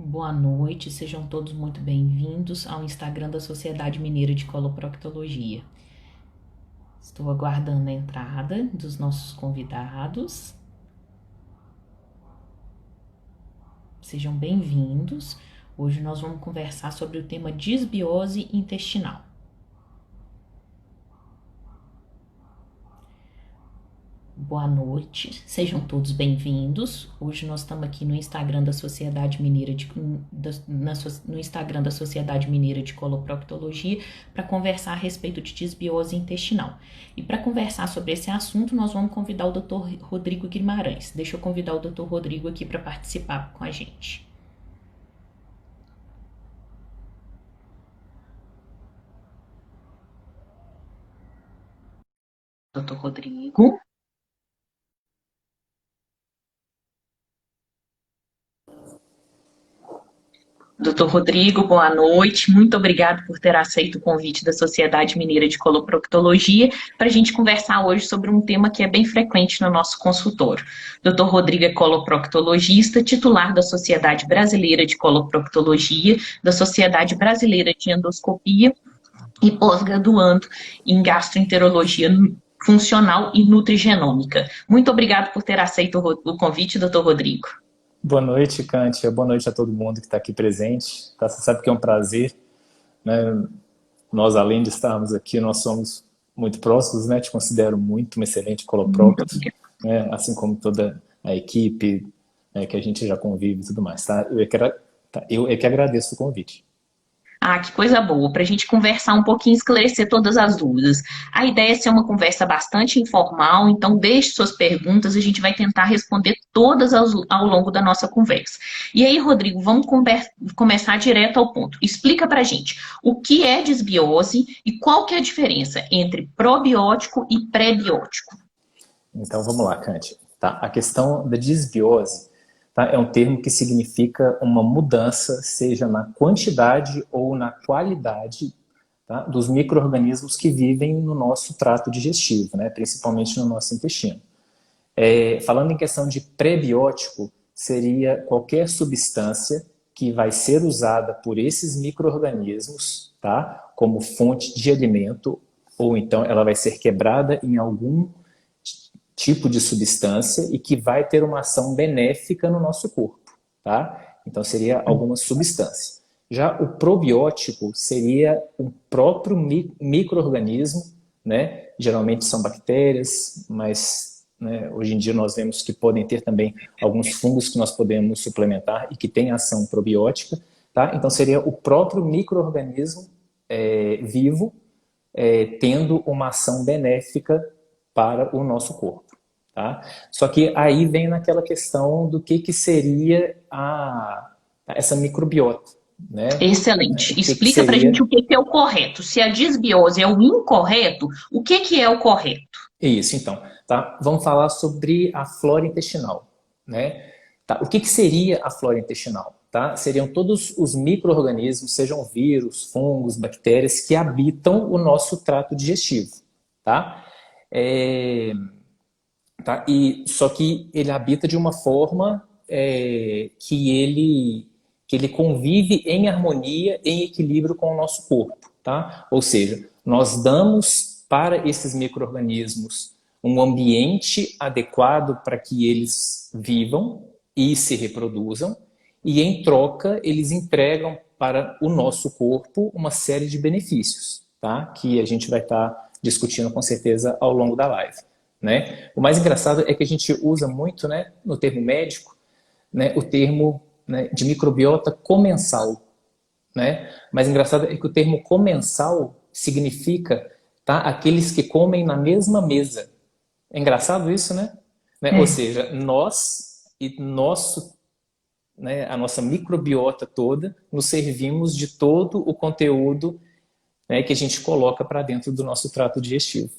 Boa noite, sejam todos muito bem-vindos ao Instagram da Sociedade Mineira de Coloproctologia. Estou aguardando a entrada dos nossos convidados. Sejam bem-vindos. Hoje nós vamos conversar sobre o tema disbiose intestinal. Boa noite, sejam todos bem-vindos. Hoje nós estamos aqui no Instagram da Sociedade Mineira no Instagram da Sociedade Mineira de Coloproctologia para conversar a respeito de disbiose intestinal. E para conversar sobre esse assunto, nós vamos convidar o Dr. Rodrigo Guimarães. Deixa eu convidar o Dr. Rodrigo aqui para participar com a gente. Dr. Rodrigo. Doutor Rodrigo, boa noite. Muito obrigado por ter aceito o convite da Sociedade Mineira de Coloproctologia para a gente conversar hoje sobre um tema que é bem frequente no nosso consultório. Doutor Rodrigo é coloproctologista, titular da Sociedade Brasileira de Coloproctologia, da Sociedade Brasileira de Endoscopia e pós-graduando em gastroenterologia funcional e nutrigenômica. Muito obrigado por ter aceito o convite, doutor Rodrigo. Boa noite, Cântia. Boa noite a todo mundo que está aqui presente. Tá? Você sabe que é um prazer, né? Nós, além de estarmos aqui, nós somos muito próximos, né? Te considero muito um excelente coloprocto, né? Assim como toda a equipe, né? Que a gente já convive e tudo mais, tá? Eu é que agradeço o convite. Ah, que coisa boa, para a gente conversar um pouquinho, esclarecer todas as dúvidas. A ideia é ser uma conversa bastante informal, então deixe suas perguntas, a gente vai tentar responder todas ao longo da nossa conversa. E aí, Rodrigo, vamos começar direto ao ponto. Explica para a gente o que é disbiose e qual que é a diferença entre probiótico e pré-biótico. Então, vamos lá, Cântia. Tá? A questão da disbiose, tá? É um termo que significa uma mudança, seja na quantidade ou na qualidade, tá? Dos micro-organismos que vivem no nosso trato digestivo, né? Principalmente no nosso intestino. Falando em questão de prebiótico, seria qualquer substância que vai ser usada por esses micro-organismos, tá? Como fonte de alimento, ou então ela vai ser quebrada em algum tipo de substância e que vai ter uma ação benéfica no nosso corpo, tá? Então seria alguma substância. Já o probiótico seria o próprio micro-organismo, né? Geralmente são bactérias, mas, né, hoje em dia nós vemos que podem ter também alguns fungos que nós podemos suplementar e que têm ação probiótica, tá? Então seria o próprio micro-organismo vivo tendo uma ação benéfica para o nosso corpo. Tá? Só que aí vem naquela questão do que seria essa microbiota. Né? Excelente. Que Explica para a gente seria... o que é o correto. Se a disbiose é o incorreto, o que é o correto? Isso, então. Tá? Vamos falar sobre a flora intestinal. Né? Tá? O que seria a flora intestinal? Tá? Seriam todos os micro-organismos, sejam vírus, fungos, bactérias, que habitam o nosso trato digestivo. Tá? Tá? Só que ele habita de uma forma que ele convive em harmonia, em equilíbrio com o nosso corpo. Tá? Ou seja, nós damos para esses micro-organismos um ambiente adequado para que eles vivam e se reproduzam, e em troca eles entregam para o nosso corpo uma série de benefícios, tá? Que a gente vai estar discutindo com certeza ao longo da live. Né? O mais engraçado é que a gente usa muito, né, no termo médico, né, o termo, né, de microbiota comensal. Né? Mas engraçado é que o termo comensal significa, tá, aqueles que comem na mesma mesa. É engraçado isso, né? Ou seja, nós e né, a nossa microbiota toda nos servimos de todo o conteúdo, né, que a gente coloca para dentro do nosso trato digestivo.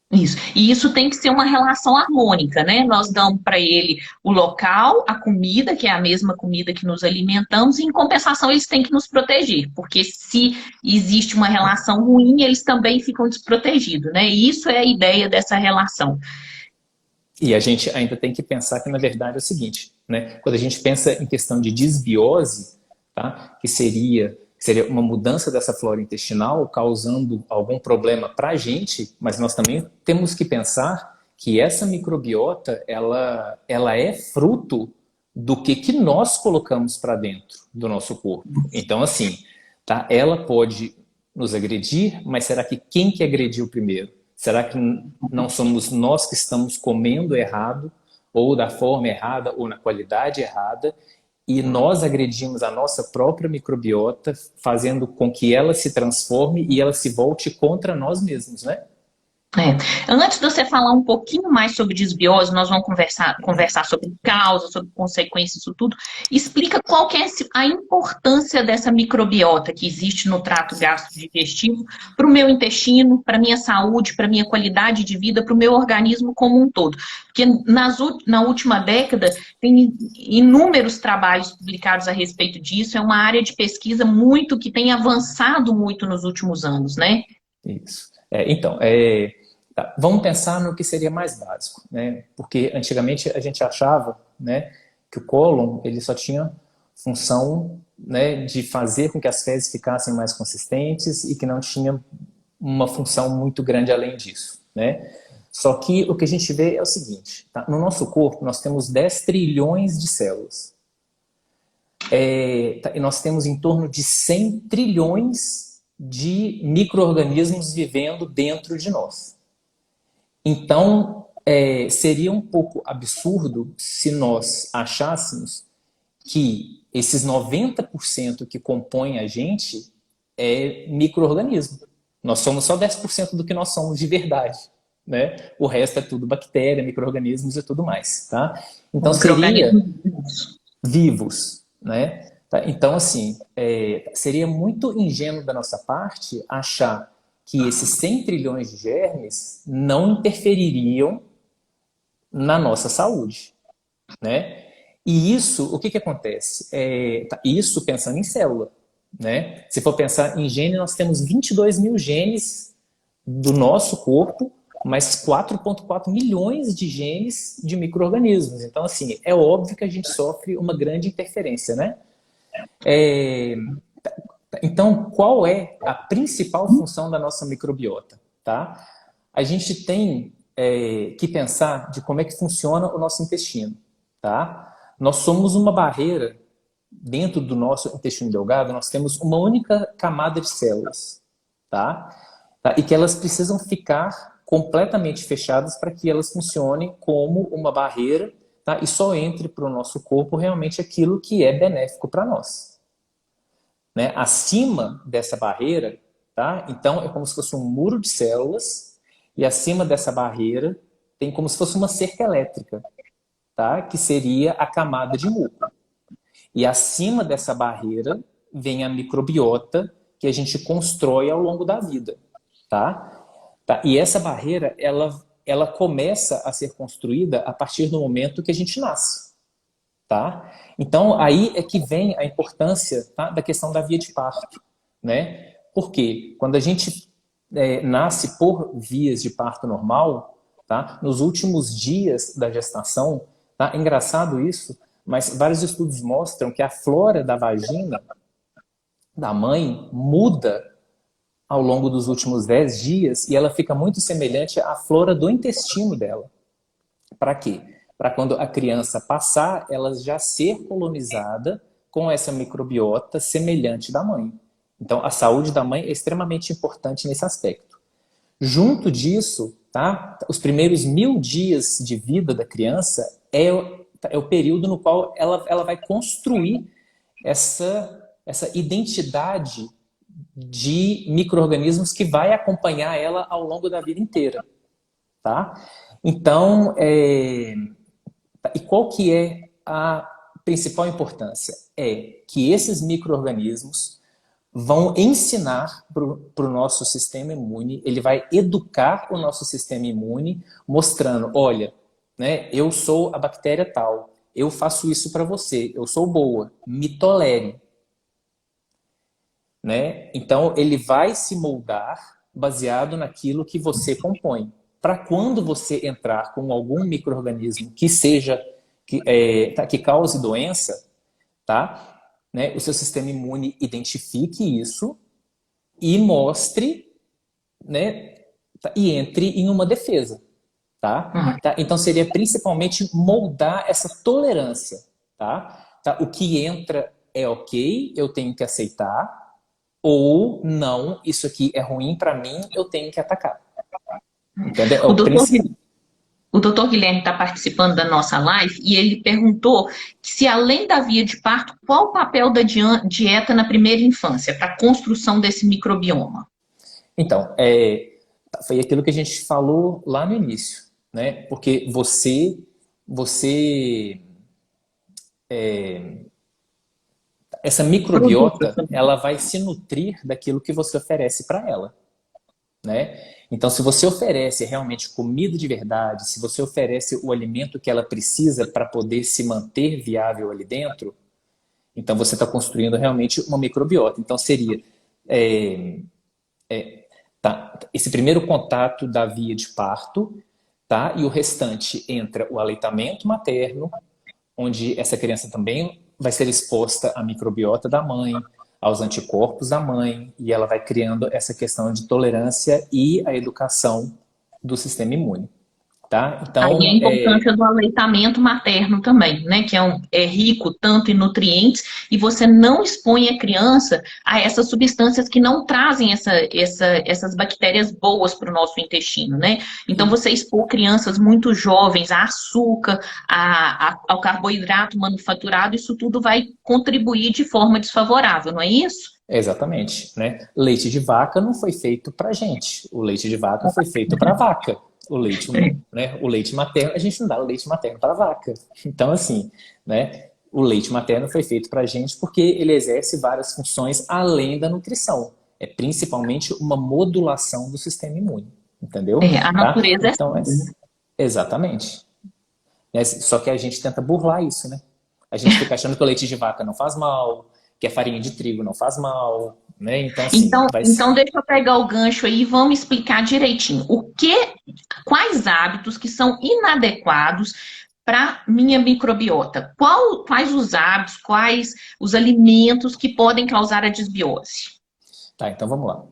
Isso. E isso tem que ser uma relação harmônica, né? Nós damos para ele o local, a comida, que é a mesma comida que nos alimentamos, e em compensação eles têm que nos proteger, porque se existe uma relação ruim, eles também ficam desprotegidos, né? E isso é a ideia dessa relação. E a gente ainda tem que pensar que, na verdade, é o seguinte, né? Quando a gente pensa em questão de disbiose, tá? Que seria uma mudança dessa flora intestinal causando algum problema para a gente, mas nós também temos que pensar que essa microbiota, ela é fruto do que nós colocamos para dentro do nosso corpo. Então, assim, tá? Ela pode nos agredir, mas será que quem que agrediu primeiro? Será que não somos nós que estamos comendo errado, ou da forma errada, ou na qualidade errada, e nós agredimos a nossa própria microbiota, fazendo com que ela se transforme e ela se volte contra nós mesmos, né? É. Antes de você falar um pouquinho mais sobre desbiose, nós vamos conversar sobre causa, sobre consequências, isso tudo. Explica qual que é a importância dessa microbiota que existe no trato gastrodigestivo para o meu intestino, para a minha saúde, para a minha qualidade de vida, para o meu organismo como um todo. Porque na última década tem inúmeros trabalhos publicados a respeito disso, é uma área de pesquisa muito que tem avançado muito nos últimos anos, né? Isso. Então, tá, vamos pensar no que seria mais básico, né? Porque antigamente a gente achava, né, que o cólon ele só tinha função, né, de fazer com que as fezes ficassem mais consistentes e que não tinha uma função muito grande além disso, né? Só que o que a gente vê é o seguinte, tá? No nosso corpo nós temos 10 trilhões de células. E nós temos em torno de 100 trilhões de micro-organismos vivendo dentro de nós. Então, seria um pouco absurdo se nós achássemos que esses 90% que compõem a gente é micro-organismo. Nós somos só 10% do que nós somos de verdade, né? O resto é tudo bactéria, micro-organismos e tudo mais, tá? Então, seria vivos, né? Tá? Então, assim, seria muito ingênuo da nossa parte achar que esses 100 trilhões de germes não interfeririam na nossa saúde, né? E isso, o que acontece? Isso pensando em célula, né? Se for pensar em gene, nós temos 22 mil genes do nosso corpo, mais 4,4 milhões de genes de micro-organismos. Então, assim, é óbvio que a gente sofre uma grande interferência, né? Então, qual é a principal função da nossa microbiota? Tá? A gente tem que pensar de como é que funciona o nosso intestino. Tá? Nós somos uma barreira, dentro do nosso intestino delgado, nós temos uma única camada de células. Tá? E que elas precisam ficar completamente fechadas para que elas funcionem como uma barreira, tá? E só entre para o nosso corpo realmente aquilo que é benéfico para nós. Né? Acima dessa barreira, tá? Então é como se fosse um muro de células e acima dessa barreira tem como se fosse uma cerca elétrica, tá? Que seria a camada de muco. E acima dessa barreira vem a microbiota que a gente constrói ao longo da vida, tá? E essa barreira ela começa a ser construída a partir do momento que a gente nasce. Tá? Então, aí é que vem a importância, tá, da questão da via de parto. Né? Porque quando a gente nasce por vias de parto normal, tá, nos últimos dias da gestação, tá, é engraçado isso, mas vários estudos mostram que a flora da vagina da mãe muda ao longo dos últimos 10 dias e ela fica muito semelhante à flora do intestino dela. Para quê? Para quando a criança passar, ela já ser colonizada com essa microbiota semelhante da mãe. Então, a saúde da mãe é extremamente importante nesse aspecto. Junto disso, tá, os primeiros 1000 dias de vida da criança é o período no qual ela vai construir essa identidade de micro-organismos que vai acompanhar ela ao longo da vida inteira. Tá? Então, e qual que é a principal importância? É que esses micro-organismos vão ensinar para o nosso sistema imune, ele vai educar o nosso sistema imune, mostrando, olha, né, eu sou a bactéria tal, eu faço isso para você, eu sou boa, me tolere. Né? Então, ele vai se moldar baseado naquilo que você compõe. Para quando você entrar com algum micro-organismo que seja que cause doença, tá? né, o seu sistema imune identifique isso e mostre, né, e entre em uma defesa, tá? Então seria principalmente moldar essa tolerância, tá? O que entra é ok, eu tenho que aceitar, ou não, isso aqui é ruim para mim, eu tenho que atacar. Entendeu? É O o doutor, principal. o doutor Guilherme está participando da nossa live e ele perguntou que se além da via de parto, qual o papel da dieta na primeira infância para a construção desse microbioma? Então, foi aquilo que a gente falou lá no início, né? Porque você, essa Produtos microbiota, também. ela vai se nutrir daquilo que você oferece para ela, né? Então, se você oferece realmente comida de verdade, se você oferece o alimento que ela precisa para poder se manter viável ali dentro, então você está construindo realmente uma microbiota. Então, seria é, tá, esse primeiro contato da via de parto, tá? E o restante entra o aleitamento materno, onde essa criança também vai ser exposta à microbiota da mãe, aos anticorpos da mãe, e ela vai criando essa questão de tolerância e a educação do sistema imune, tá? Aí a Então, importância do aleitamento materno também, né? Que é rico tanto em nutrientes e você não expõe a criança a essas substâncias que não trazem essas bactérias boas para o nosso intestino, né? Então você expor crianças muito jovens a açúcar, ao carboidrato manufaturado, isso tudo vai contribuir de forma desfavorável, não é isso? exatamente, né? Leite de vaca não foi feito para gente, o leite de vaca foi feito para vaca. O leite materno, a gente não dá o leite materno para vaca. Então, assim, né? O leite materno foi feito para a gente porque ele exerce várias funções além da nutrição. É principalmente uma modulação do sistema imune, entendeu? A Tá? natureza é Então, assim, né? exatamente. Só que a gente tenta burlar isso, né? A gente fica achando que o leite de vaca não faz mal, que a farinha de trigo não faz mal, né? Então, assim, Então deixa eu pegar o gancho aí e vamos explicar direitinho. Quais hábitos que são inadequados para minha microbiota? Quais os hábitos, quais os alimentos que podem causar a desbiose? Tá, então vamos lá.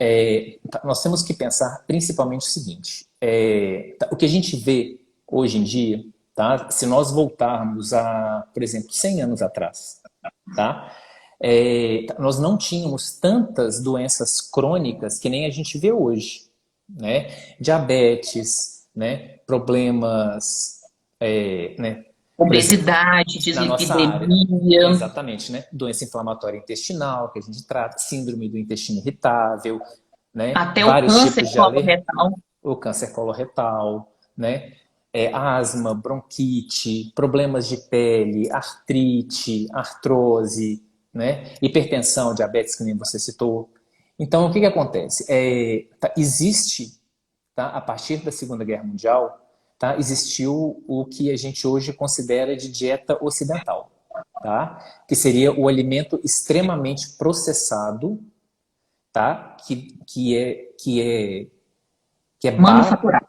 Nós temos que pensar principalmente o seguinte: o que a gente vê hoje em dia, tá? Se nós voltarmos a, por exemplo, 100 anos atrás, tá? Nós não tínhamos tantas doenças crônicas que nem a gente vê hoje, né? Diabetes, né? Problemas, né? Por exemplo, Obesidade, na nossa área. dislipidemia, Exatamente, né? Doença inflamatória intestinal, que a gente trata, síndrome do intestino irritável, né? até o Vários câncer tipos de alergia, coloretal. o câncer coloretal, né? Asma, bronquite, problemas de pele, artrite, artrose, né? Hipertensão, diabetes, que nem você citou. Então, o que que acontece? Existe, tá? A partir da Segunda Guerra Mundial, tá? Existiu o que a gente hoje considera de dieta ocidental, tá? Que seria o alimento extremamente processado, tá? Que é Manufaturado.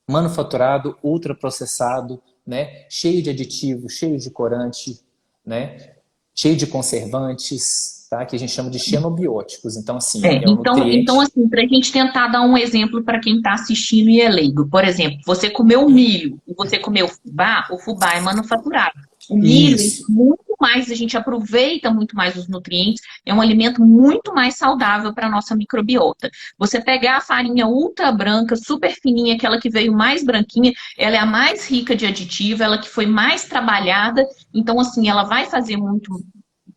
manufaturado, ultraprocessado, né? Cheio de aditivos, cheio de corante, né? Cheio de conservantes, tá? Que a gente chama de xenobióticos. Então, assim, é um Então, nutriente. assim, para a gente tentar dar um exemplo para quem está assistindo e é leigo. Por exemplo, você comeu milho e você comeu fubá, o fubá é manufaturado. O milho, ele Isso. muito mais, a gente aproveita muito mais os nutrientes, é um alimento muito mais saudável para a nossa microbiota. Você pegar a farinha ultra branca, super fininha, aquela que veio mais branquinha, ela é a mais rica de aditivo, ela que foi mais trabalhada, então, assim, ela vai fazer muito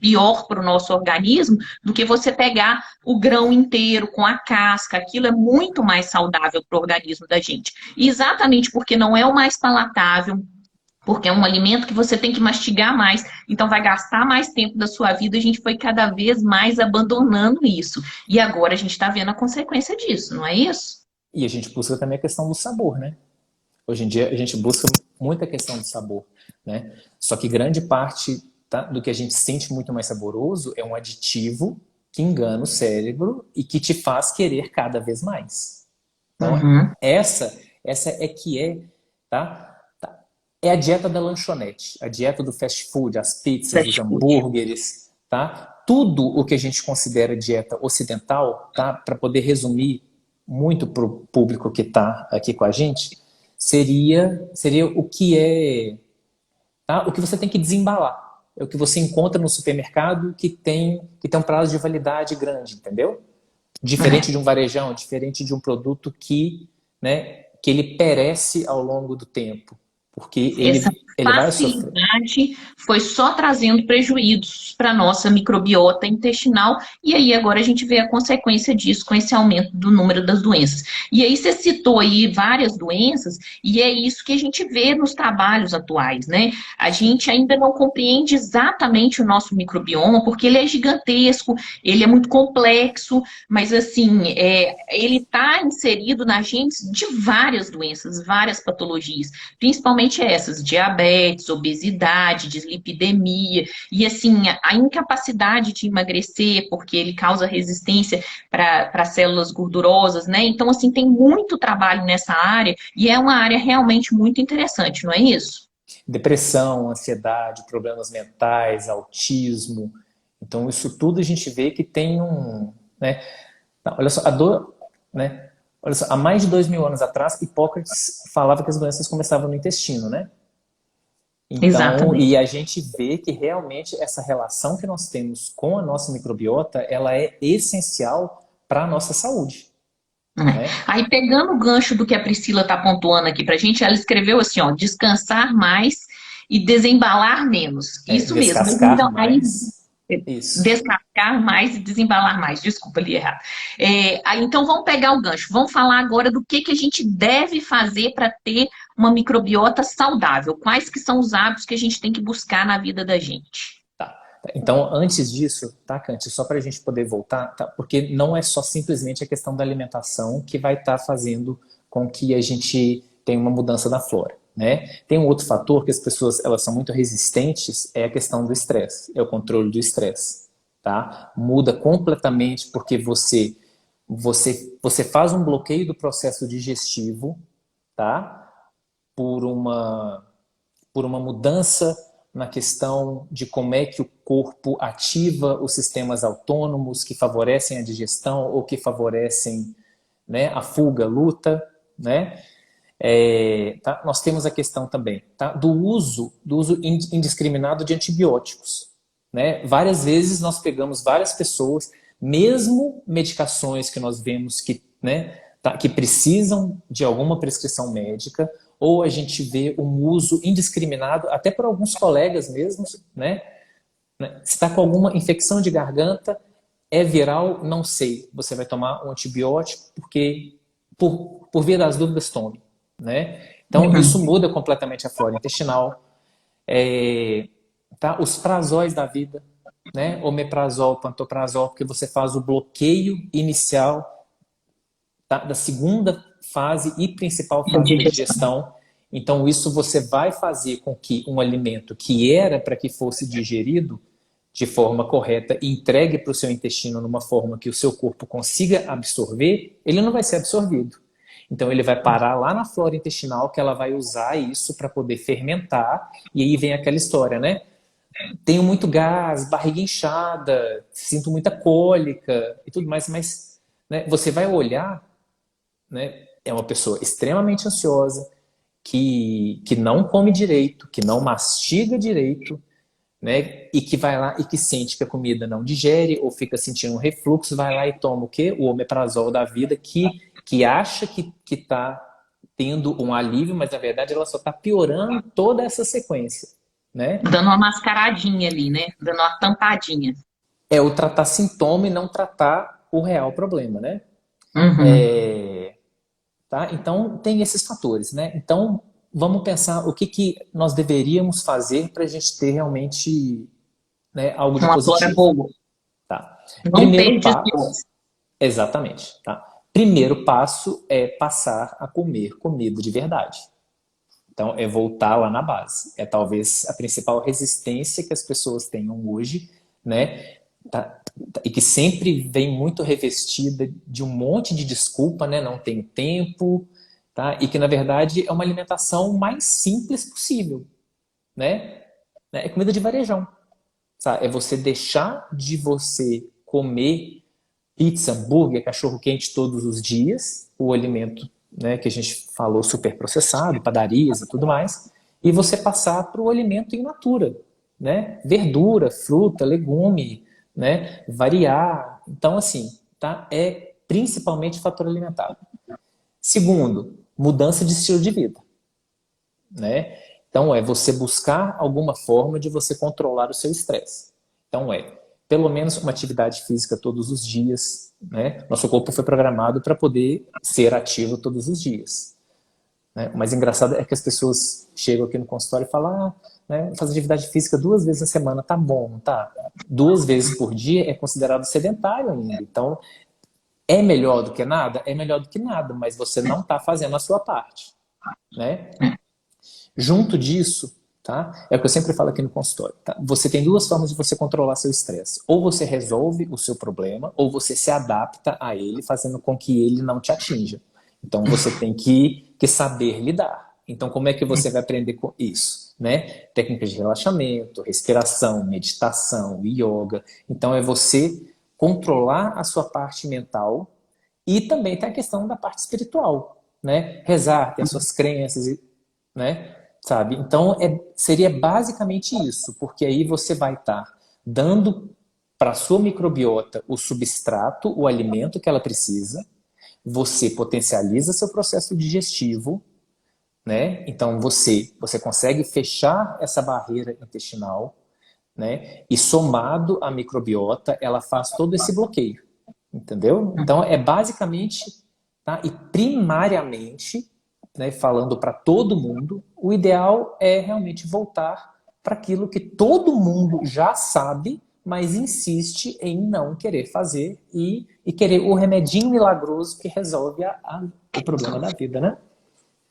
pior para o nosso organismo do que você pegar o grão inteiro com a casca. Aquilo é muito mais saudável para o organismo da gente. E exatamente porque não é o mais palatável, porque é um alimento que você tem que mastigar mais, então vai gastar mais tempo da sua vida, a gente foi cada vez mais abandonando isso. E agora a gente está vendo a consequência disso, não é isso? E a gente busca também a questão do sabor, né? Hoje em dia a gente busca muita questão de sabor, né? Só que grande parte, tá, do que a gente sente muito mais saboroso é um aditivo que engana o cérebro e que te faz querer cada vez mais. Então, Uhum. essa é que tá? É a dieta da lanchonete, a dieta do fast food, as pizzas, Fast os food. hambúrgueres, tá? Tudo o que a gente considera dieta ocidental, tá? Para poder resumir muito para o público que está aqui com a gente, seria o que é, tá? O que você tem que desembalar. É o que você encontra no supermercado que tem um prazo de validade grande, entendeu? Diferente de um varejão, diferente de um produto que, né, que ele perece ao longo do tempo, porque Essa ele vai sofrer. facilidade foi só trazendo prejuízos para a nossa microbiota intestinal, e aí agora a gente vê a consequência disso com esse aumento do número das doenças. E aí você citou aí várias doenças, e é isso que a gente vê nos trabalhos atuais, né? A gente ainda não compreende exatamente o nosso microbioma, porque ele é gigantesco, ele é muito complexo, mas assim, ele está inserido na gente de várias doenças, várias patologias, principalmente essas, diabetes, obesidade, dislipidemia, e assim, a incapacidade de emagrecer, porque ele causa resistência para células gordurosas, né? Então, assim, tem muito trabalho nessa área, e é uma área realmente muito interessante, não é isso? Depressão, ansiedade, problemas mentais, autismo. Então, isso tudo a gente vê que tem um, né? Não, olha só, a dor, né? Olha só, há mais de 2000 anos atrás, Hipócrates falava que as doenças começavam no intestino, né? Então, Exatamente. e a gente vê que realmente essa relação que nós temos com a nossa microbiota, ela é essencial para a nossa saúde, É. né? Aí, pegando o gancho do que a Priscila está pontuando aqui para a gente, ela escreveu assim, ó, descansar mais e desembalar menos. Isso mesmo. Mas Descascar então, aí, mais. Isso. descascar mais e desembalar mais. Desculpa, li errado. Aí, então, vamos pegar o gancho. Vamos falar agora do que a gente deve fazer para ter uma microbiota saudável. Quais que são os hábitos que a gente tem que buscar na vida da gente? Tá. Então, antes disso, tá, Cante, só para a gente poder voltar, tá? Porque não é só simplesmente a questão da alimentação que vai estar fazendo com que a gente tenha uma mudança da flora, né? Tem um outro fator que as pessoas elas são muito resistentes, é a questão do estresse, é o controle do estresse, tá? Muda completamente porque você faz um bloqueio do processo digestivo, tá? Por uma mudança na questão de como é que o corpo ativa os sistemas autônomos que favorecem a digestão ou que favorecem, né, a fuga, a luta, né? Tá? Nós temos a questão também, tá, do uso indiscriminado de antibióticos, né? Várias vezes nós pegamos várias pessoas, mesmo medicações que nós vemos que, né, tá, que precisam de alguma prescrição médica, ou a gente vê um uso indiscriminado, até por alguns colegas mesmos, né? Se está com alguma infecção de garganta, é viral, não sei. Você vai tomar um antibiótico porque, por via das dúvidas, tome, né? Então, isso Uhum. muda completamente a flora intestinal. Tá? Os prazóis da vida, né? Omeprazol, pantoprazol, porque você faz o bloqueio inicial, tá, da segunda fase e principal fase da digestão. Então, isso você vai fazer com que um alimento que era para que fosse digerido de forma correta e entregue para o seu intestino numa forma que o seu corpo consiga absorver, ele não vai ser absorvido. Então, ele vai parar lá na flora intestinal, que ela vai usar isso para poder fermentar, e aí vem aquela história, né? Tenho muito gás, barriga inchada, sinto muita cólica e tudo mais, mas, né, você vai olhar, né, é uma pessoa extremamente ansiosa, que não come direito, que não mastiga direito, né, e que vai lá e que sente que a comida não digere ou fica sentindo um refluxo, vai lá e toma o quê? O omeprazol da vida, que acha que está tendo um alívio, mas na verdade ela só está piorando toda essa sequência, né? Dando uma mascaradinha ali, né? Dando uma tampadinha. É o tratar sintoma e não tratar o real problema, né? Uhum. Tá? Então, tem esses fatores, né? Então, vamos pensar o que nós deveríamos fazer para a gente ter realmente, né, algo de Uma flora positivo. boa. Tá? Não ter Primeiro passo, desbiose. exatamente. Tá? Primeiro passo é passar a comer comida de verdade. Então, é voltar lá na base. É talvez a principal resistência que as pessoas tenham hoje, né? Tá? E que sempre vem muito revestida de um monte de desculpa, né? Não tenho tempo, tá? E que, na verdade, é uma alimentação mais simples possível, né? É comida de varejão. sabe? É você deixar de você comer pizza, hambúrguer, cachorro-quente todos os dias, o alimento, né, que a gente falou super processado, padarias e tudo mais, e você passar para o alimento in natura, né? Verdura, fruta, legume, né? Variar. Então, assim, tá? É principalmente fator alimentar. Segundo, mudança de estilo de vida, né? Então, é você buscar alguma forma de você controlar o seu estresse. Então, pelo menos uma atividade física todos os dias, né? Nosso corpo foi programado para poder ser ativo todos os dias, né? O mais engraçado é que as pessoas chegam aqui no consultório e falam, né, fazer atividade física 2 vezes na semana, tá bom, tá? 2 vezes por dia é considerado sedentário ainda. Então, é melhor do que nada? É melhor do que nada, mas você não está fazendo a sua parte, né? Junto disso, tá? É o que eu sempre falo aqui no consultório, tá? Você tem duas formas de você controlar seu estresse. Ou você resolve o seu problema, ou você se adapta a ele, fazendo com que ele não te atinja. Então você tem que saber lidar. Então como é que você vai aprender com isso? Né? Técnicas de relaxamento, respiração, meditação, yoga. Então é você controlar a sua parte mental e também tem a questão da parte espiritual, né? Rezar, ter as suas crenças, né? Sabe? Então seria basicamente isso, porque aí você vai estar dando para a sua microbiota o substrato, o alimento que ela precisa, você potencializa seu processo digestivo, né? Então você consegue fechar essa barreira intestinal, né? E somado à microbiota, ela faz todo esse bloqueio, entendeu? Então é basicamente, tá? E primariamente, né, falando para todo mundo, o ideal é realmente voltar para aquilo que todo mundo já sabe, mas insiste em não querer fazer e querer o remedinho milagroso que resolve o problema da vida, né?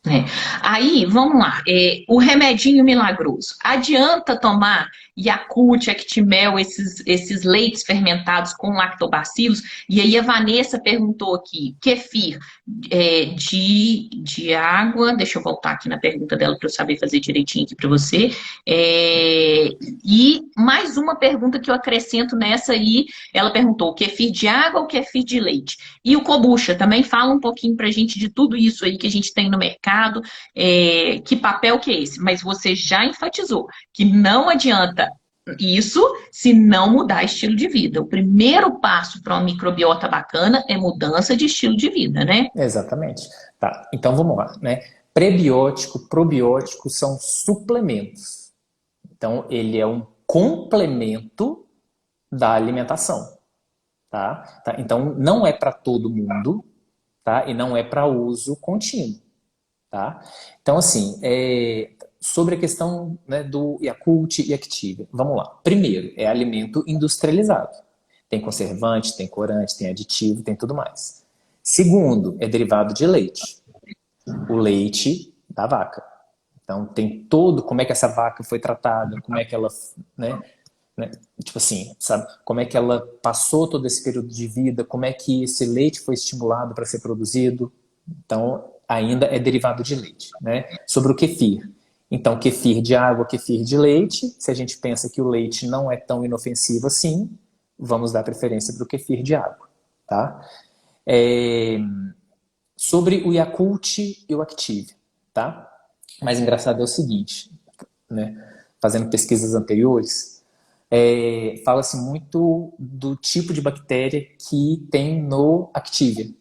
É. Aí, vamos lá, o remedinho milagroso. Adianta tomar Yakult, Actimel, esses leites fermentados com lactobacilos? E aí a Vanessa perguntou aqui, kefir de água, deixa eu voltar aqui na pergunta dela para eu saber fazer direitinho aqui para você. E mais uma pergunta que eu acrescento nessa aí, ela perguntou, kefir de água ou kefir de leite? E o kombucha, também fala um pouquinho para a gente de tudo isso aí que a gente tem no mercado, que papel que é esse? Mas você já enfatizou que não adianta isso se não mudar estilo de vida. O primeiro passo para uma microbiota bacana é mudança de estilo de vida, né? Exatamente. Tá, então vamos lá, né? Prebiótico, probiótico são suplementos. Então, ele é um complemento da alimentação, tá? Então, não é para todo mundo, tá? E não é para uso contínuo, tá? Então, assim, sobre a questão, né, do Yakult e Activia, vamos lá. Primeiro, é alimento industrializado. Tem conservante, tem corante, tem aditivo, tem tudo mais. Segundo, é derivado de leite. O leite da vaca. Então, tem todo, como é que essa vaca foi tratada, como é que ela, né, tipo assim, sabe, como é que ela passou todo esse período de vida, como é que esse leite foi estimulado para ser produzido. Então, ainda é derivado de leite, né? Sobre o kefir. Então, kefir de água, kefir de leite. Se a gente pensa que o leite não é tão inofensivo assim, vamos dar preferência para o kefir de água, tá? Sobre o Yakult e o Active, tá? Mas engraçado é o seguinte, né? Fazendo pesquisas anteriores, fala-se muito do tipo de bactéria que tem no Activia,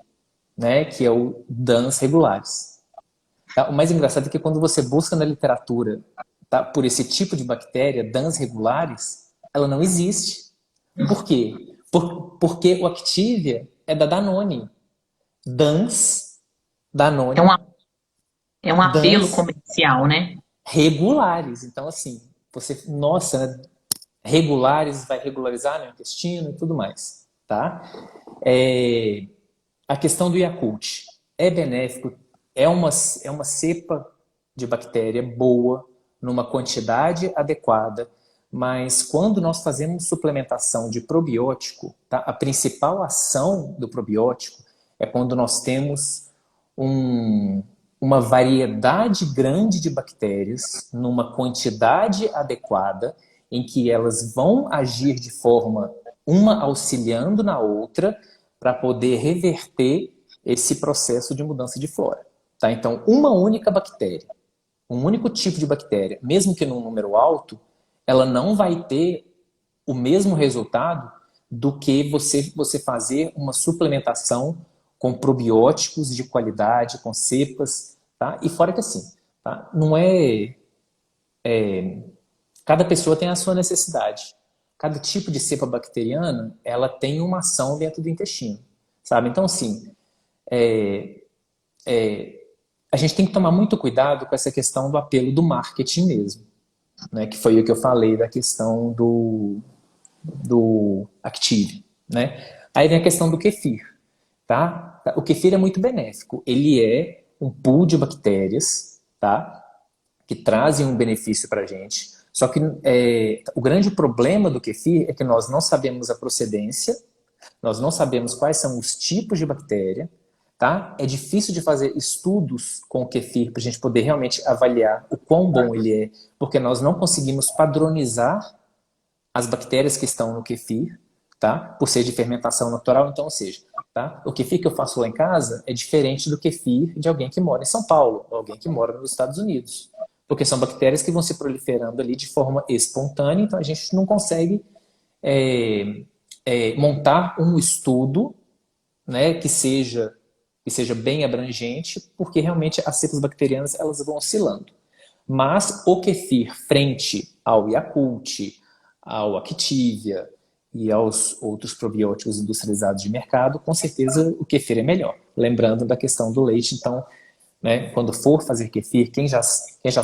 né? Que é o DANS regulares. Tá? O mais engraçado é que quando você busca na literatura, tá, por esse tipo de bactéria, DANS regulares, ela não existe. Por quê? Porque o Activia é da Danone. DANS, É Danone, um, é um apelo DANS comercial, né? regulares. Então, assim, você, nossa, né? Regulares vai regularizar, né, o intestino e tudo mais, tá? A questão do Yakult é benéfico, é uma cepa de bactéria boa, numa quantidade adequada, mas quando nós fazemos suplementação de probiótico, tá? A principal ação do probiótico é quando nós temos uma variedade grande de bactérias numa quantidade adequada em que elas vão agir de forma, uma auxiliando na outra, para poder reverter esse processo de mudança de flora. Tá? Então, uma única bactéria, um único tipo de bactéria, mesmo que num número alto, ela não vai ter o mesmo resultado do que você fazer uma suplementação com probióticos de qualidade, com cepas, tá? E fora que assim, tá? Não cada pessoa tem a sua necessidade. Cada tipo de cepa bacteriana, ela tem uma ação dentro do intestino, sabe? Então, assim, a gente tem que tomar muito cuidado com essa questão do apelo do marketing mesmo, né? Que foi o que eu falei da questão do Active, né? Aí vem a questão do kefir, tá? O kefir é muito benéfico. Ele é um pool de bactérias, tá? Que trazem um benefício para a gente. Só que o grande problema do kefir é que nós não sabemos a procedência, nós não sabemos quais são os tipos de bactéria, tá? É difícil de fazer estudos com o kefir para a gente poder realmente avaliar o quão bom ele é, porque nós não conseguimos padronizar as bactérias que estão no kefir, tá? Por ser de fermentação natural, então, ou seja, tá? O kefir que eu faço lá em casa é diferente do kefir de alguém que mora em São Paulo, ou alguém que mora nos Estados Unidos. Porque são bactérias que vão se proliferando ali de forma espontânea, então a gente não consegue montar um estudo, né, que seja bem abrangente, porque realmente as cepas bacterianas elas vão oscilando. Mas o kefir frente ao Yakult, ao Activia e aos outros probióticos industrializados de mercado, com certeza o kefir é melhor. Lembrando da questão do leite, então, né, quando for fazer kefir, quem já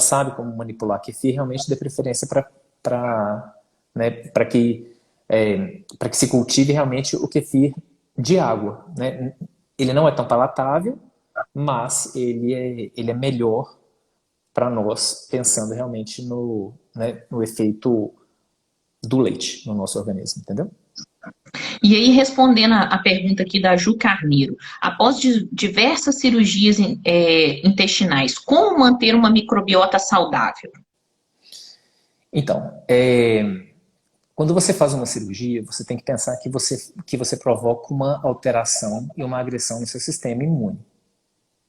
sabe como manipular kefir, realmente dê preferência para que se cultive realmente o kefir de água. Né? Ele não é tão palatável, mas ele é melhor para nós, pensando realmente no efeito do leite no nosso organismo, entendeu? E aí, respondendo a pergunta aqui da Ju Carneiro, após diversas cirurgias intestinais, como manter uma microbiota saudável? Então, quando você faz uma cirurgia, você tem que pensar que você provoca uma alteração e uma agressão no seu sistema imune,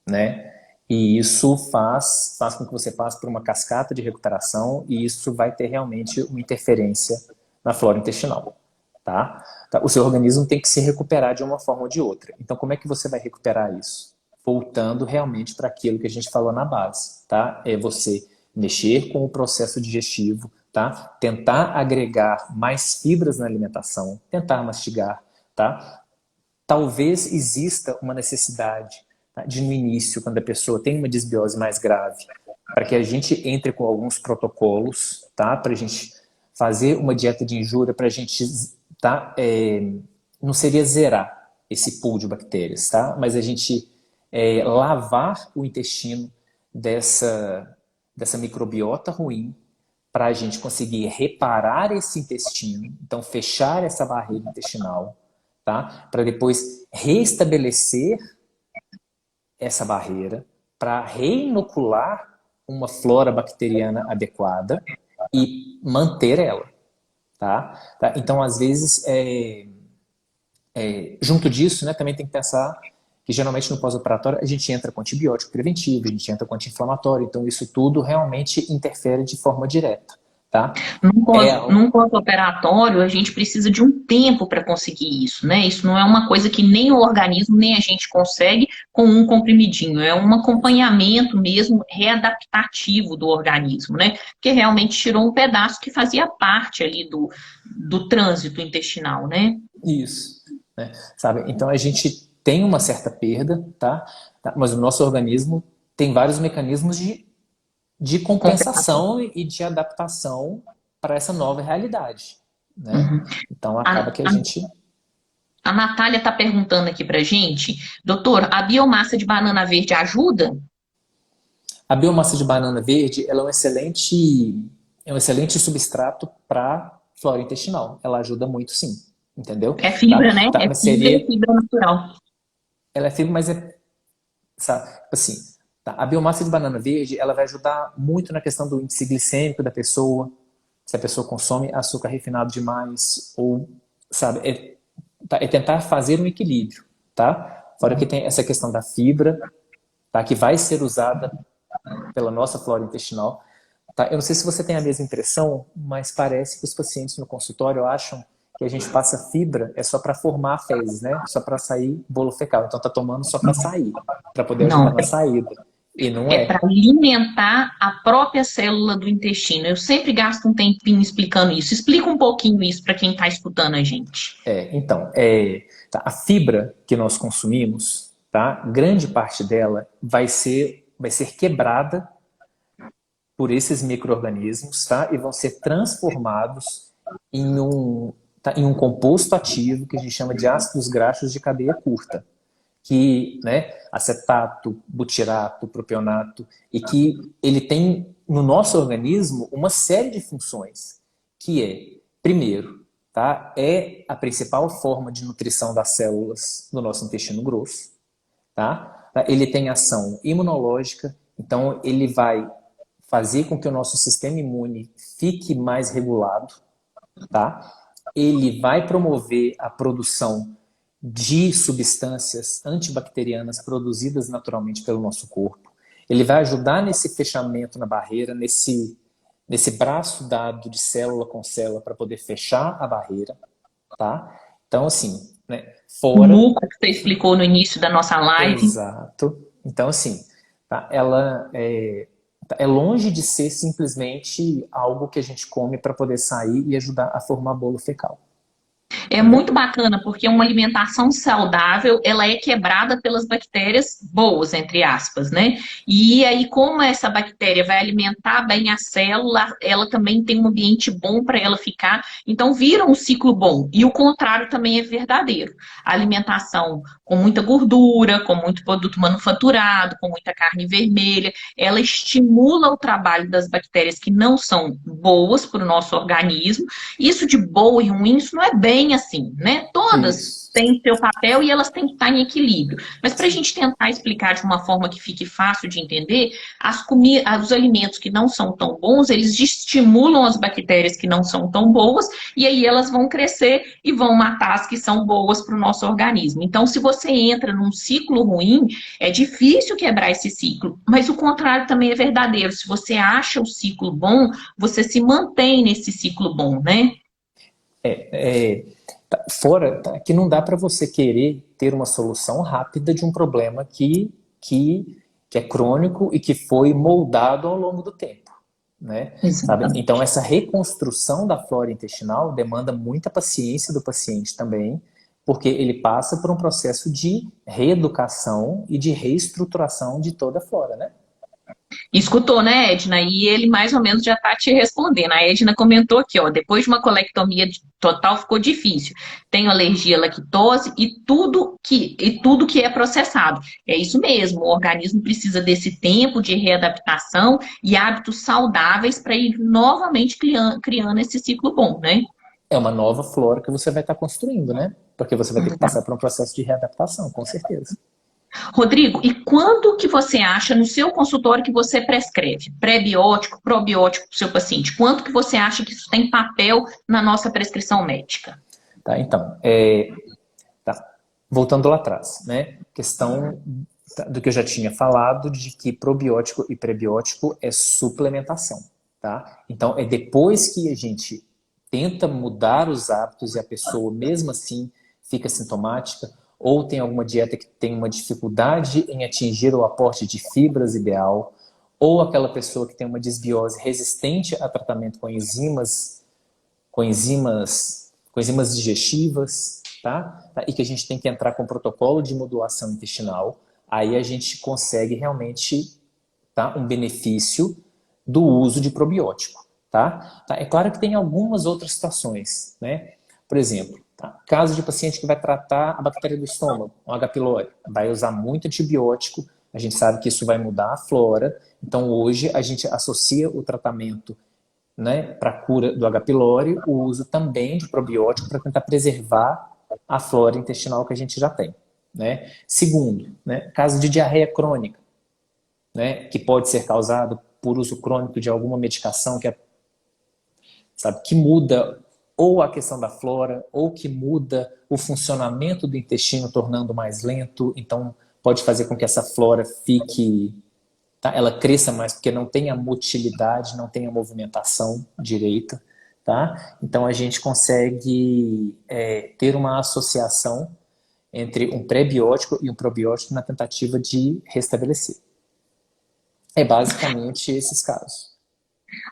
né? E isso faz com que você passe por uma cascata de recuperação e isso vai ter realmente uma interferência na flora intestinal, tá? O seu organismo tem que se recuperar de uma forma ou de outra. Então, como é que você vai recuperar isso? Voltando realmente para aquilo que a gente falou na base, tá? É você mexer com o processo digestivo, tá? Tentar agregar mais fibras na alimentação, tentar mastigar, tá? Talvez exista uma necessidade, tá, de no início, quando a pessoa tem uma desbiose mais grave, para que a gente entre com alguns protocolos, tá? Para a gente fazer uma dieta de injúria, para a gente, tá? Não seria zerar esse pool de bactérias, tá? Mas a gente lavar o intestino dessa microbiota ruim, para a gente conseguir reparar esse intestino, então fechar essa barreira intestinal, tá? Para depois reestabelecer essa barreira, para reinocular uma flora bacteriana adequada e manter ela, tá? Então, às vezes, junto disso, né, também tem que pensar que geralmente no pós-operatório a gente entra com antibiótico preventivo, a gente entra com anti-inflamatório, então isso tudo realmente interfere de forma direta, tá? Num pós-operatório, a gente precisa de um tempo para conseguir isso, né? Isso não é uma coisa que nem o organismo, nem a gente consegue com um comprimidinho. É um acompanhamento mesmo readaptativo do organismo, né? Porque realmente tirou um pedaço que fazia parte ali do trânsito intestinal, né? Isso, né? Sabe? Então a gente tem uma certa perda, tá? Mas o nosso organismo tem vários mecanismos de compensação e de adaptação para essa nova realidade, né? Uhum. Então acaba que a gente... A Natália está perguntando aqui para gente, doutor, a biomassa de banana verde ajuda? A biomassa de banana verde, ela é um excelente substrato para flora intestinal. Ela ajuda muito, sim, entendeu? É fibra, né? É Mas fibra seria... e fibra natural. Ela é fibra, mas sabe, assim, tá? A biomassa de banana verde, ela vai ajudar muito na questão do índice glicêmico da pessoa, se a pessoa consome açúcar refinado demais, ou, sabe, é tentar fazer um equilíbrio, tá? Fora que tem essa questão da fibra, tá? Que vai ser usada pela nossa flora intestinal, tá? Eu não sei se você tem a mesma impressão, mas parece que os pacientes no consultório acham que a gente passa fibra é só para formar fezes, né? Só para sair bolo fecal. Então tá tomando só para sair, para poder Não, ajudar na saída. E não é para é. alimentar a própria célula do intestino. Eu sempre gasto um tempinho explicando isso. Explica um pouquinho isso para quem está escutando a gente. Então, tá, a fibra que nós consumimos, tá? Grande parte dela vai ser quebrada por esses micro-organismos, tá? E vão ser transformados em um composto ativo que a gente chama de ácidos graxos de cadeia curta, que, né, acetato, butirato, propionato, e que ele tem no nosso organismo uma série de funções, que primeiro, tá, é a principal forma de nutrição das células do nosso intestino grosso, tá? Ele tem ação imunológica, então ele vai fazer com que o nosso sistema imune fique mais regulado, tá? Ele vai promover a produção de substâncias antibacterianas produzidas naturalmente pelo nosso corpo. Ele vai ajudar nesse fechamento na barreira, nesse braço dado de célula com célula para poder fechar a barreira, tá? Então, assim, né, O fora... muco que você explicou no início da nossa live. Exato. Então, assim, tá? Ela é longe de ser simplesmente algo que a gente come para poder sair e ajudar a formar bolo fecal. É Entendeu? muito bacana porque uma alimentação saudável, ela é quebrada pelas bactérias boas, entre aspas, né? E aí, como essa bactéria vai alimentar bem a célula, ela também tem um ambiente bom para ela ficar, então vira um ciclo bom. E o contrário também é verdadeiro. A alimentação com muita gordura, com muito produto manufaturado, com muita carne vermelha, ela estimula o trabalho das bactérias que não são boas para o nosso organismo. Isso de boa e ruim, isso não é bem assim, né? Todas Isso. têm seu papel e elas têm que estar em equilíbrio. Mas para a gente tentar explicar de uma forma que fique fácil de entender, os alimentos que não são tão bons, eles estimulam as bactérias que não são tão boas, e aí elas vão crescer e vão matar as que são boas para o nosso organismo. Então, se você entra num ciclo ruim, é difícil quebrar esse ciclo. Mas o contrário também é verdadeiro. Se você acha o ciclo bom, você se mantém nesse ciclo bom, né? Fora que não dá para você querer ter uma solução rápida de um problema que é crônico e que foi moldado ao longo do tempo, né? Sabe? Exatamente. Então, essa reconstrução da flora intestinal demanda muita paciência do paciente também, porque ele passa por um processo de reeducação e de reestruturação de toda a flora, né? Escutou, né, Edna? E ele mais ou menos já está te respondendo. A Edna comentou aqui, ó, depois de uma colectomia total ficou difícil. Tenho alergia à lactose e tudo que é processado. É isso mesmo, o organismo precisa desse tempo de readaptação e hábitos saudáveis para ir novamente criando esse ciclo bom, né? É uma nova flora que você vai estar construindo, né? Porque você vai ter que passar por um processo de readaptação, com certeza. Rodrigo, e quando que você acha no seu consultório que você prescreve pré-biótico, probiótico para o seu paciente? Quanto que você acha que isso tem papel na nossa prescrição médica? Tá? Então, tá. Voltando lá atrás, né? Questão do que eu já tinha falado, de que probiótico e prebiótico é suplementação, tá? Então, é depois que a gente tenta mudar os hábitos e a pessoa, mesmo assim, fica sintomática, ou tem alguma dieta que tem uma dificuldade em atingir o aporte de fibras ideal, ou aquela pessoa que tem uma desbiose resistente a tratamento com enzimas digestivas, tá? E que a gente tem que entrar com protocolo de modulação intestinal, aí a gente consegue realmente, tá, um benefício do uso de probiótico, tá? É claro que tem algumas outras situações, né? Por exemplo, tá, caso de paciente que vai tratar a bactéria do estômago, um H. pylori, vai usar muito antibiótico, a gente sabe que isso vai mudar a flora, então hoje a gente associa o tratamento, né, para a cura do H. pylori, o uso também de probiótico para tentar preservar a flora intestinal que a gente já tem, né? Segundo, né, caso de diarreia crônica, né, que pode ser causado por uso crônico de alguma medicação sabe? Que muda ou a questão da flora, ou que muda o funcionamento do intestino, tornando mais lento. Então, pode fazer com que essa flora fique, tá? Ela cresça mais, porque não tem a motilidade, não tem a movimentação direita, tá? Então, a gente consegue ter uma associação entre um pré-biótico e um probiótico na tentativa de restabelecer. É basicamente esses casos.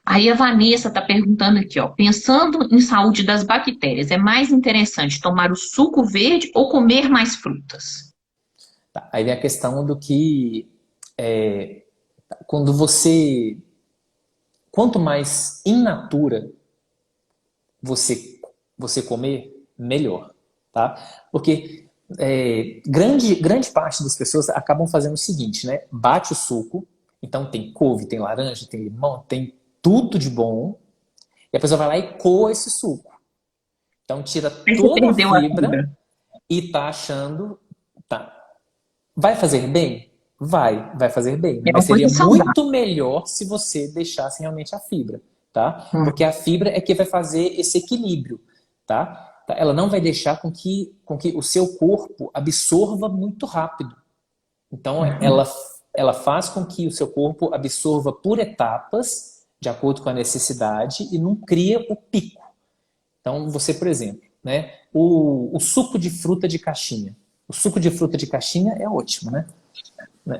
Aí a Vanessa está perguntando aqui, ó, pensando em saúde das bactérias, é mais interessante tomar o suco verde ou comer mais frutas? Tá? Aí vem a questão do que quando você, quanto mais in natura você comer, melhor, tá? Porque grande parte das pessoas acabam fazendo o seguinte, né? Bate o suco, então tem couve, tem laranja, tem limão, tem tudo de bom, e a pessoa vai lá e coa esse suco. Então tira Aí você toda a perdeu a fibra fibra. e tá achando, tá, vai fazer bem? Vai fazer bem. É Mas uma coisa seria saudável. muito melhor se você deixasse realmente a fibra, tá? Hum. Porque a fibra é que vai fazer esse equilíbrio, tá? Ela não vai deixar com que o seu corpo absorva muito rápido. Então, ela faz com que o seu corpo absorva por etapas, de acordo com a necessidade, e não cria o pico. Então, você, por exemplo, né, o suco de fruta de caixinha. O suco de fruta de caixinha é ótimo, né?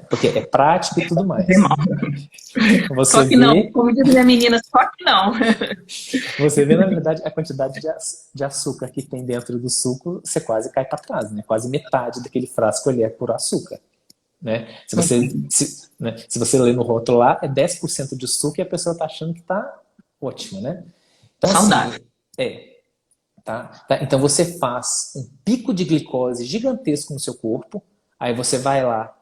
Porque é prático e tudo Fazer mais. mal. Só Você que não, vê, como diz minha menina, só que não. você vê, na verdade, a quantidade de açúcar que tem dentro do suco, você quase cai para trás, né? Quase metade daquele frasco ali é por açúcar. Né? Se você ler no rótulo lá, é 10% de suco e a pessoa está achando que está ótima, né? Então, Saudável. assim, tá? Então você faz um pico de glicose gigantesco no seu corpo, aí você vai lá,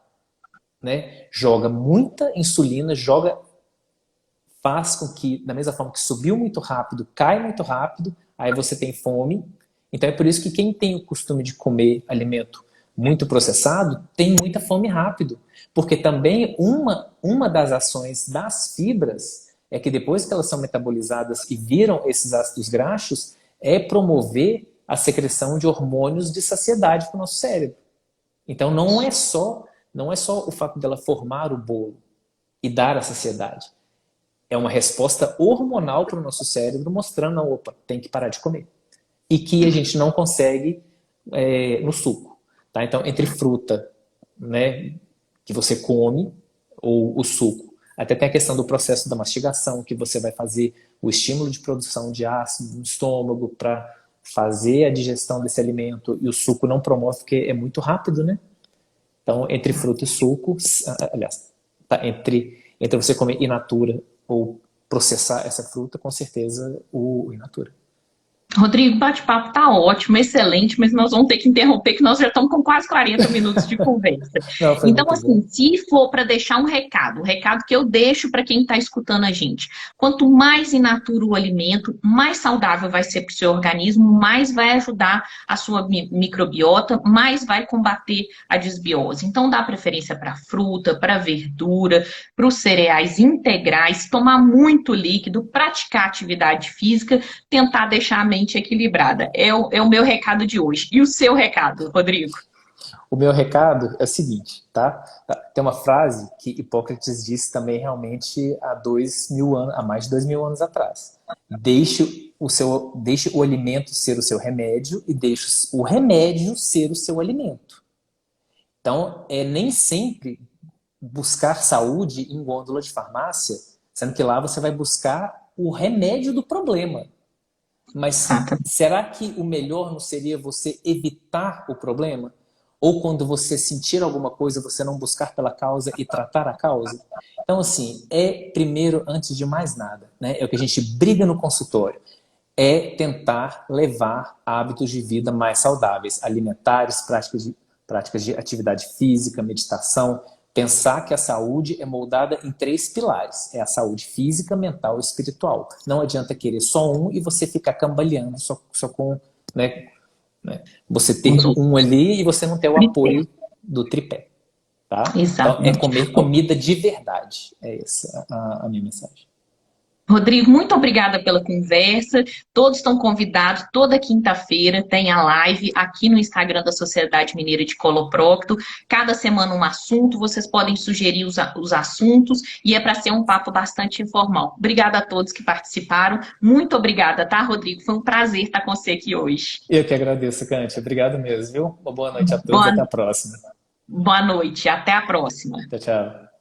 né? Joga muita insulina, faz com que, da mesma forma que subiu muito rápido, cai muito rápido, aí você tem fome. Então é por isso que quem tem o costume de comer alimento muito processado tem muita fome rápido. Porque também uma das ações das fibras é que depois que elas são metabolizadas e viram esses ácidos graxos, é promover a secreção de hormônios de saciedade para o nosso cérebro. Então não é só o fato dela formar o bolo e dar a saciedade. É uma resposta hormonal para o nosso cérebro mostrando, não, opa, tem que parar de comer. E que a gente não consegue no suco. Tá? Então, entre fruta, né, que você come, ou o suco. Até tem a questão do processo da mastigação, que você vai fazer o estímulo de produção de ácido no estômago para fazer a digestão desse alimento, e o suco não promove porque é muito rápido, né? Então, entre fruta e suco, aliás, tá, entre você comer in natura ou processar essa fruta, com certeza o in natura. Rodrigo, o bate-papo tá ótimo, excelente, mas nós vamos ter que interromper, que nós já estamos com quase 40 minutos de conversa. Não, foi Então, muito assim, bom. se for para deixar um recado, o recado que eu deixo para quem está escutando a gente, quanto mais in natura o alimento, mais saudável vai ser para o seu organismo, mais vai ajudar a sua microbiota, mais vai combater a desbiose. Então, dá preferência para fruta, para verdura, para os cereais integrais, tomar muito líquido, praticar atividade física, tentar deixar a mente equilibrada. É o meu recado de hoje. E o seu recado, Rodrigo? O meu recado é o seguinte, tá? Tem uma frase que Hipócrates disse também realmente há 2.000 anos, há mais de 2.000 anos atrás. Deixe o alimento ser o seu remédio e deixe o remédio ser o seu alimento. Então, nem sempre buscar saúde em gôndola de farmácia, sendo que lá você vai buscar o remédio do problema. Mas será que o melhor não seria você evitar o problema? Ou quando você sentir alguma coisa, você não buscar pela causa e tratar a causa? Então, assim, primeiro, antes de mais nada, né, é o que a gente briga no consultório, é tentar levar hábitos de vida mais saudáveis, alimentares, práticas de atividade física, meditação, pensar que a saúde é moldada em 3 pilares. É a saúde física, mental e espiritual. Não adianta querer só um e você ficar cambaleando só com... Né, você ter um ali e você não ter o apoio do tripé. Tá? Então, é Exatamente. comer comida de verdade. É essa a minha mensagem. Rodrigo, muito obrigada pela conversa. Todos estão convidados. Toda quinta-feira tem a live aqui no Instagram da Sociedade Mineira de Coloprocto. Cada semana um assunto. Vocês podem sugerir os assuntos e é para ser um papo bastante informal. Obrigada a todos que participaram. Muito obrigada, tá, Rodrigo? Foi um prazer estar com você aqui hoje. Eu que agradeço, Cante. Obrigado mesmo, viu? Uma boa noite a todos e Boa, até a próxima. boa noite. Até a próxima. Tchau, tchau.